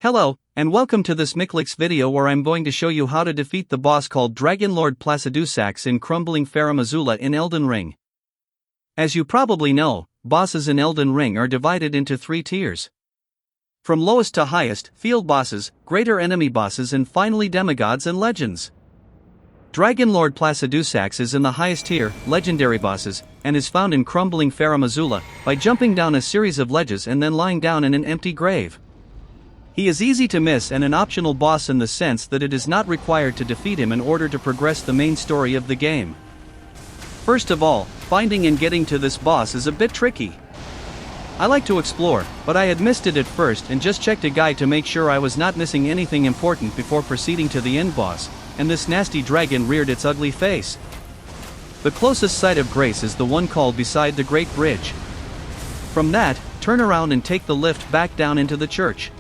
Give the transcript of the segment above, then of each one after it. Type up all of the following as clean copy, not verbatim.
Hello, and welcome to this Miklix video where I'm going to show you how to defeat the boss called Dragonlord Placidusax in Crumbling Farum Azula in Elden Ring. As you probably know, bosses in Elden Ring are divided into 3 tiers. From lowest to highest, field bosses, greater enemy bosses and finally demigods and legends. Dragonlord Placidusax is in the highest tier, legendary bosses, and is found in Crumbling Farum Azula, by jumping down a series of ledges and then lying down in an empty grave. He is easy to miss and an optional boss in the sense that it is not required to defeat him in order to progress the main story of the game. First of all, finding and getting to this boss is a bit tricky. I like to explore, but I had missed it at first and just checked a guide to make sure I was not missing anything important before proceeding to the end boss, and this nasty dragon reared its ugly face. The closest site of grace is the one called beside the Great Bridge. From that, turn around and take the lift back down into the church.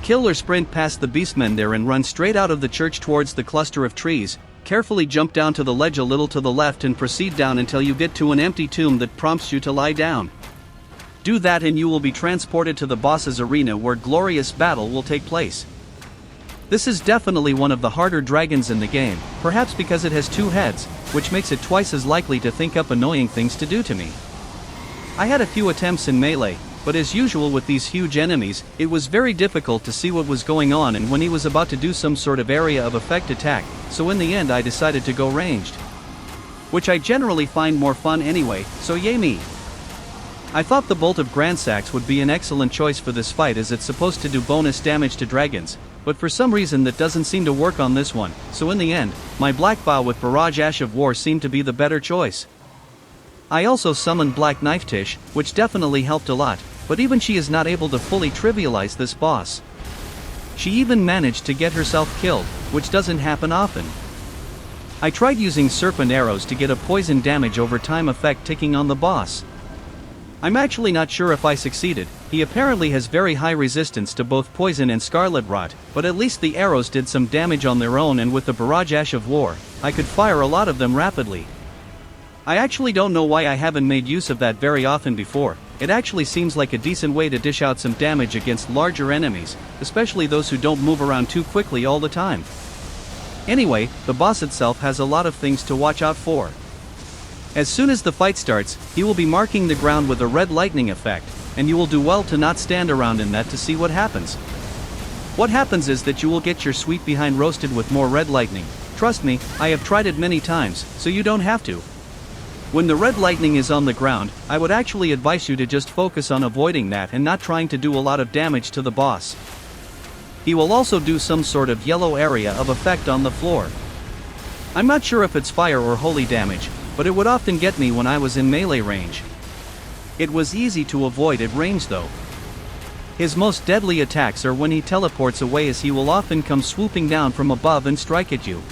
Kill or sprint past the beastmen there and run straight out of the church towards the cluster of trees. Carefully jump down to the ledge a little to the left and proceed down until you get to an empty tomb that prompts you to lie down. Do that and you will be transported to the boss's arena where glorious battle will take place. This is definitely one of the harder dragons in the game, perhaps because it has 2 heads, which makes it twice as likely to think up annoying things to do to me. I had a few attempts in melee, but as usual with these huge enemies, it was very difficult to see what was going on and when he was about to do some sort of area of effect attack, so in the end I decided to go ranged. Which I generally find more fun anyway, so yay me. I thought the Bolt of Grandsax would be an excellent choice for this fight as it's supposed to do bonus damage to dragons, but for some reason that doesn't seem to work on this one, so in the end, my Black Bow with Barrage Ash of War seemed to be the better choice. I also summoned Black Knife Tish, which definitely helped a lot, but even she is not able to fully trivialize this boss. She even managed to get herself killed, which doesn't happen often. I tried using Serpent arrows to get a poison damage over time effect ticking on the boss. I'm actually not sure if I succeeded. He apparently has very high resistance to both poison and scarlet rot, but at least the arrows did some damage on their own, and with the Barrage Ash of War, I could fire a lot of them rapidly. I actually don't know why I haven't made use of that very often before. It actually seems like a decent way to dish out some damage against larger enemies, especially those who don't move around too quickly all the time. Anyway, the boss itself has a lot of things to watch out for. As soon as the fight starts, he will be marking the ground with a red lightning effect, and you will do well to not stand around in that to see what happens. What happens is that you will get your sweet behind roasted with more red lightning. Trust me, I have tried it many times, so you don't have to. When the red lightning is on the ground, I would actually advise you to just focus on avoiding that and not trying to do a lot of damage to the boss. He will also do some sort of yellow area of effect on the floor. I'm not sure if it's fire or holy damage, but it would often get me when I was in melee range. It was easy to avoid at range though. His most deadly attacks are when he teleports away, as he will often come swooping down from above and strike at you.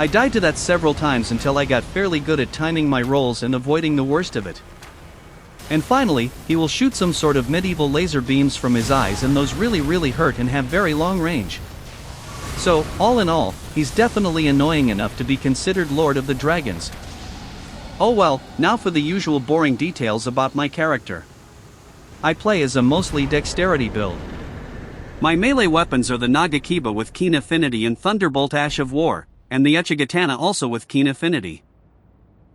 I died to that several times until I got fairly good at timing my rolls and avoiding the worst of it. And finally, he will shoot some sort of medieval laser beams from his eyes, and those really hurt and have very long range. So, all in all, he's definitely annoying enough to be considered Lord of the Dragons. Oh well, now for the usual boring details about my character. I play as a mostly dexterity build. My melee weapons are the Nagakiba with keen affinity and Thunderbolt Ash of War, and the Uchigatana also with keen affinity.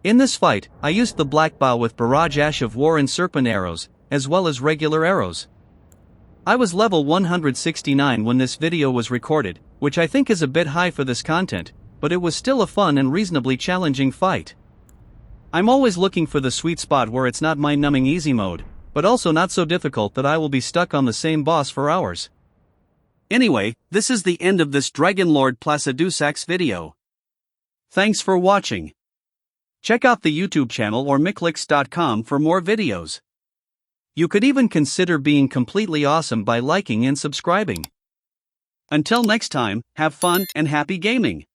In this fight, I used the Black Bow with Barrage Ash of War and Serpent arrows, as well as regular arrows. I was level 169 when this video was recorded, which I think is a bit high for this content, but it was still a fun and reasonably challenging fight. I'm always looking for the sweet spot where it's not mind-numbing easy mode, but also not so difficult that I will be stuck on the same boss for hours. Anyway, this is the end of this Dragonlord Placidusax video. Thanks for watching. Check out the YouTube channel or Miklix.com for more videos. You could even consider being completely awesome by liking and subscribing. Until next time, have fun and happy gaming.